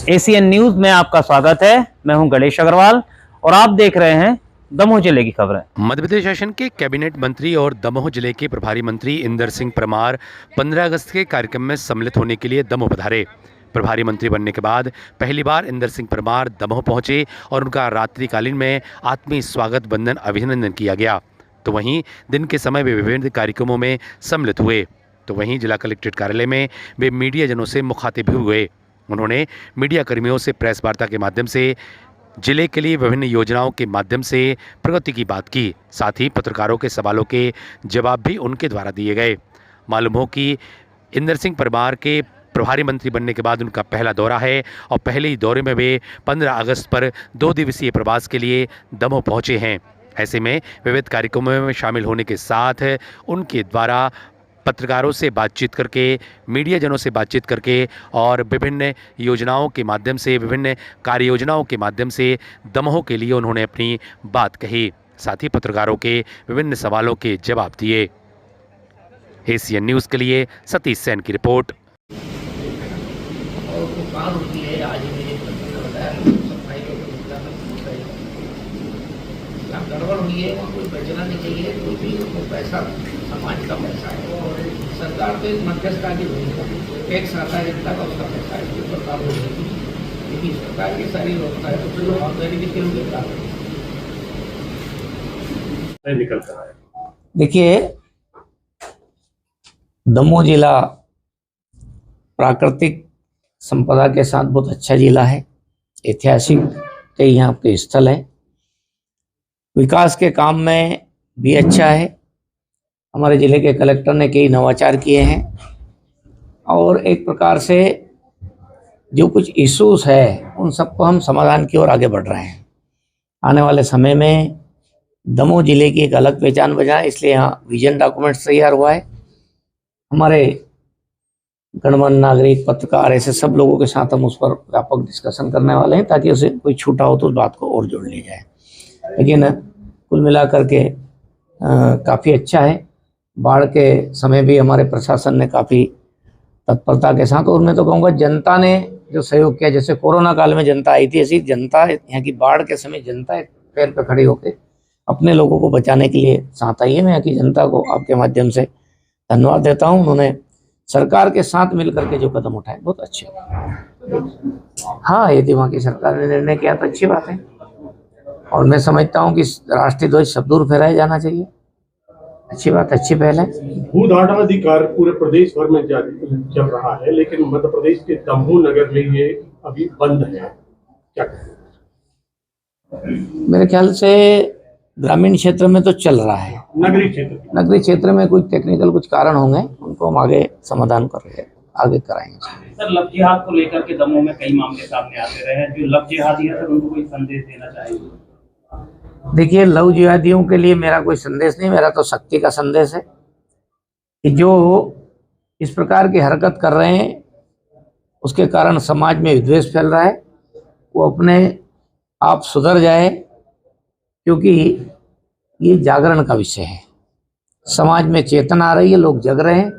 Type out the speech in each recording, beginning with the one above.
ACN news में आपका स्वागत है। मैं हूं गणेश अग्रवाल और आप देख रहे हैं दमोह जिले की खबरें। मध्य प्रदेश शासन के कैबिनेट मंत्री और दमोह जिले के प्रभारी मंत्री इंदर सिंह परमार 15 अगस्त के कार्यक्रम में सम्मिलित होने के लिए दमोह पधारे। प्रभारी मंत्री बनने के बाद पहली बार इंदर सिंह परमार दमोह पहुंचे और उनका रात्रिकालीन में आत्मीय स्वागत बंधन अभिनंदन किया गया। तो वहीं दिन के समय वे विभिन्न कार्यक्रमों में सम्मिलित हुए। तो वहीं जिला कलेक्ट्रेट कार्यालय में वे मीडिया जनों से मुखातिब भी हुए। उन्होंने मीडिया कर्मियों से प्रेस वार्ता के माध्यम से जिले के लिए विभिन्न योजनाओं के माध्यम से प्रगति की बात की। साथ ही पत्रकारों के सवालों के जवाब भी उनके द्वारा दिए गए। मालूम हो कि इंदर सिंह परमार के प्रभारी मंत्री बनने के बाद उनका पहला दौरा है और पहले ही दौरे में वे 15 अगस्त पर 2 दिवसीय प्रवास के लिए दमोह पहुंचे हैं। ऐसे में विविध कार्यक्रमों में शामिल होने के साथ उनके द्वारा पत्रकारों से बातचीत करके, मीडिया जनों से बातचीत करके और विभिन्न योजनाओं के माध्यम से, विभिन्न कार्य योजनाओं के माध्यम से दमोह के लिए उन्होंने अपनी बात कही। साथ ही पत्रकारों के विभिन्न सवालों के जवाब दिए। एसीएन न्यूज़ के लिए सतीश सेन की रिपोर्ट। गड़बड़ हुई है, वहाँ कोई बचना नहीं चाहिए। कोई भी पैसा समाज का पैसा है और सरकार तो एक मध्यस्थता की भूमिका, टैक्स आता है जनता का, उसका पैसा है, उसके ऊपर काबू होगी। लेकिन सरकार की सारी व्यवस्था है तो फिर जवाबदारी भी क्यों लेता है निकलता है। देखिए, दमोह जिला प्राकृतिक संपदा के साथ बहुत अच्छा जिला है। ऐतिहासिक कई यहाँ पे स्थल है, विकास के काम में भी अच्छा है। हमारे ज़िले के कलेक्टर ने कई नवाचार किए हैं और एक प्रकार से जो कुछ इश्यूज है उन सबको हम समाधान की ओर आगे बढ़ रहे हैं। आने वाले समय में दमोह ज़िले की एक अलग पहचान बजाए, इसलिए यहाँ विजन डॉक्यूमेंट्स तैयार हुआ है। हमारे गणमान्य नागरिक, पत्रकार, ऐसे सब लोगों के साथ हम उस पर व्यापक डिस्कशन करने वाले हैं ताकि उसे कोई छूटा हो तो उस बात को और जोड़ लिया जाए। लेकिन कुल मिलाकर के काफ़ी अच्छा है। बाढ़ के समय भी हमारे प्रशासन ने काफ़ी तत्परता के साथ, और मैं तो कहूँगा जनता ने जो सहयोग किया, जैसे कोरोना काल में जनता आई थी, ऐसी जनता यहाँ की बाढ़ के समय जनता एक पैर पर खड़ी होकर अपने लोगों को बचाने के लिए साथ आई है। मैं यहाँ की जनता को आपके माध्यम से धन्यवाद देता हूँ। उन्होंने सरकार के साथ मिलकर के जो कदम उठाए बहुत अच्छे। हाँ, यदि वहाँ की सरकार ने निर्णय किया तो अच्छी बात है और मैं समझता हूँ कि राष्ट्रीय ध्वज सब दूर फहराया जाना चाहिए। अच्छी बात, अच्छी पहल है। भूधारणाधिकार पूरे प्रदेश भर में चल रहा है, लेकिन मध्य प्रदेश के दमोह नगर में ये अभी बंद है, क्या मेरे ख्याल से ग्रामीण क्षेत्र में तो चल रहा है, नगरीय क्षेत्र में कुछ टेक्निकल कुछ कारण होंगे, उनको हम आगे समाधान कर रहे हैं, आगे कराएंगे। सर, लव जिहाद को लेकर के दमोह में कई मामले सामने आते रहे हैं। जो लव जिहादी है सर, उनको कोई संदेश देना चाहेंगे? देखिए, लव जिहादियों के लिए मेरा कोई संदेश नहीं, मेरा तो शक्ति का संदेश है कि जो इस प्रकार की हरकत कर रहे हैं उसके कारण समाज में विद्वेष फैल रहा है, वो अपने आप सुधर जाए, क्योंकि ये जागरण का विषय है। समाज में चेतना आ रही है, लोग जग रहे हैं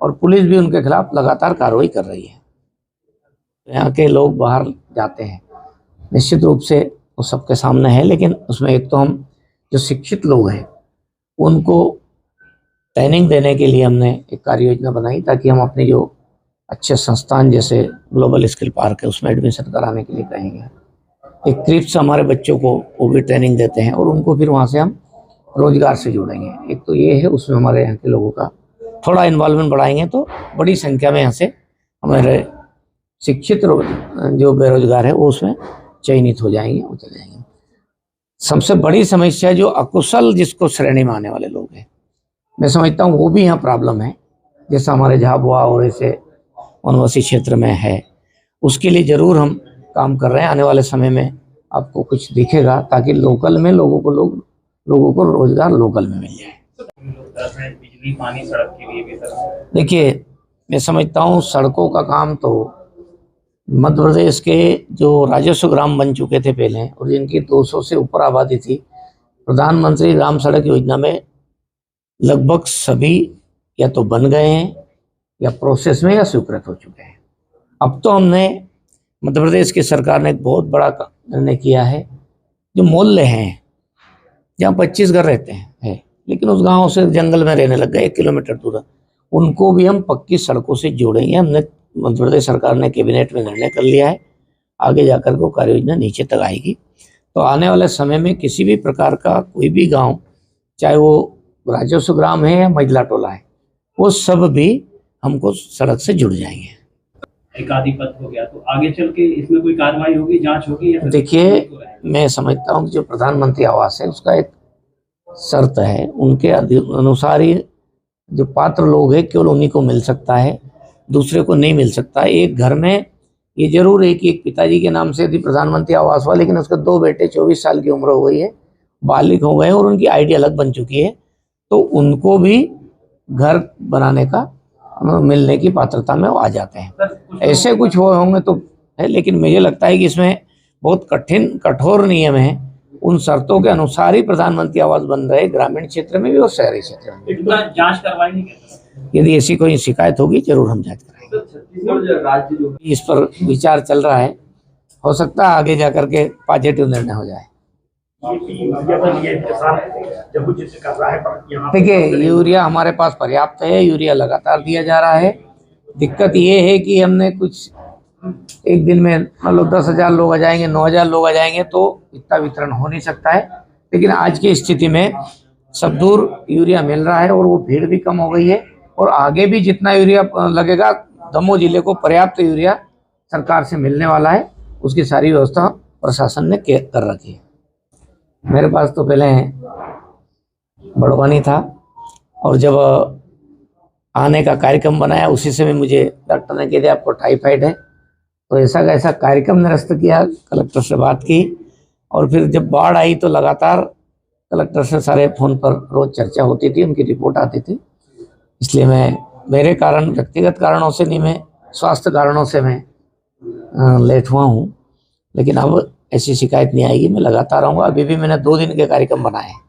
और पुलिस भी उनके खिलाफ लगातार कार्रवाई कर रही है। यहाँ के लोग बाहर जाते हैं, निश्चित रूप से वो सबके सामने है, लेकिन उसमें एक तो हम जो शिक्षित लोग हैं उनको ट्रेनिंग देने के लिए हमने एक कार्य योजना बनाई ताकि हम अपने जो अच्छे संस्थान जैसे ग्लोबल स्किल पार्क है उसमें एडमिशन कराने के लिए कहेंगे। एक क्रिप्स हमारे बच्चों को वो भी ट्रेनिंग देते हैं और उनको फिर वहाँ से हम रोजगार से जोड़ेंगे। एक तो ये है, उसमें हमारे यहाँ के लोगों का थोड़ा इन्वॉल्वमेंट बढ़ाएंगे तो बड़ी संख्या में यहाँ से हमारे शिक्षित जो बेरोजगार है वो उसमें चयनित हो जाएंगे, वो चले जाएंगे। सबसे बड़ी समस्या जो अकुशल जिसको श्रेणी में आने वाले लोग हैं, मैं समझता हूँ वो भी यहाँ प्रॉब्लम है, जैसा हमारे झाबुआ और ऐसे वनवासी क्षेत्र में है, उसके लिए ज़रूर हम काम कर रहे हैं। आने वाले समय में आपको कुछ दिखेगा ताकि लोकल में लोगों को रोजगार लोकल में मिल जाए। बिजली, पानी, सड़क के लिए भी सर, देखिए, मैं समझता हूँ सड़कों का काम तो मध्य प्रदेश के जो राजस्व ग्राम बन चुके थे पहले और जिनकी 200 से ऊपर आबादी थी, प्रधानमंत्री ग्राम सड़क योजना में लगभग सभी या तो बन गए हैं या प्रोसेस में या स्वीकृत हो चुके हैं। अब तो हमने मध्य प्रदेश की सरकार ने एक बहुत बड़ा निर्णय किया है। जो मोहल्ले हैं जहाँ 25 घर रहते हैं लेकिन उस गांव से जंगल में रहने लग गए 1 किलोमीटर दूर, उनको भी हम पक्की सड़कों से जोड़ेंगे। हमने मध्य प्रदेश सरकार ने कैबिनेट में निर्णय कर लिया है, आगे जाकर को कार्य योजना नीचे तक आएगी। तो आने वाले समय में किसी भी प्रकार का कोई भी गांव, चाहे वो राजस्व ग्राम है या महिला टोला है, वो सब भी हमको सड़क से जुड़ जाएंगे। एकाधिपत हो गया तो आगे चल के इसमें कोई कार्रवाई होगी, जांच होगी या फिर देखिए, मैं समझता हूँ कि जो प्रधानमंत्री आवास है उसका एक शर्त है, उनके अनुसार ही जो पात्र लोग हैं केवल उन्हीं को मिल सकता है, दूसरे को नहीं मिल सकता। एक घर में ये जरूर है कि एक पिताजी के नाम से यदि प्रधानमंत्री आवास हुआ, लेकिन उसके 2 बेटे 24 साल की उम्र हो गई है, बालिग हो गए और उनकी आईडी अलग बन चुकी है, तो उनको भी घर बनाने का मिलने की पात्रता में वो आ जाते हैं। ऐसे कुछ वो होंगे तो है, लेकिन मुझे लगता है कि इसमें बहुत कठोर नियम है। उन शर्तों के अनुसार ही प्रधानमंत्री आवास बन रहे, ग्रामीण क्षेत्र में भी और शहरी क्षेत्र में। जांच करवाएंगे क्या? यदि ऐसी कोई शिकायत होगी जरूर हम जांच कराएंगे। इस पर विचार चल रहा है, हो सकता है आगे जाकर के पॉजिटिव निर्णय हो जाए। देखिए, यूरिया हमारे पास पर्याप्त है, यूरिया लगातार दिया जा रहा है। दिक्कत ये है कि हमने कुछ एक दिन में मतलब 10,000 लोग आ जाएंगे, 9,000 लोग आ जाएंगे तो इतना वितरण हो नहीं सकता है। लेकिन आज की स्थिति में सब दूर यूरिया मिल रहा है और वो भीड़ भी कम हो गई है, और आगे भी जितना यूरिया लगेगा दमोह जिले को पर्याप्त यूरिया सरकार से मिलने वाला है। उसकी सारी व्यवस्था प्रशासन ने कर रखी है। मेरे पास तो पहले बड़वानी था, और जब आने का कार्यक्रम बनाया उसी समय मुझे डॉक्टर ने कह दिया आपको टाइफाइड है। तो ऐसा का ऐसा कार्यक्रम निरस्त किया, कलेक्टर से बात की, और फिर जब बाढ़ आई तो लगातार कलेक्टर से सारे फ़ोन पर रोज़ चर्चा होती थी, उनकी रिपोर्ट आती थी। इसलिए मेरे कारण, व्यक्तिगत कारणों से नहीं, मैं स्वास्थ्य कारणों से मैं लेट हुआ हूँ, लेकिन अब ऐसी शिकायत नहीं आएगी। मैं लगातार आऊँगा। अभी भी मैंने 2 दिन के कार्यक्रम बनाए हैं।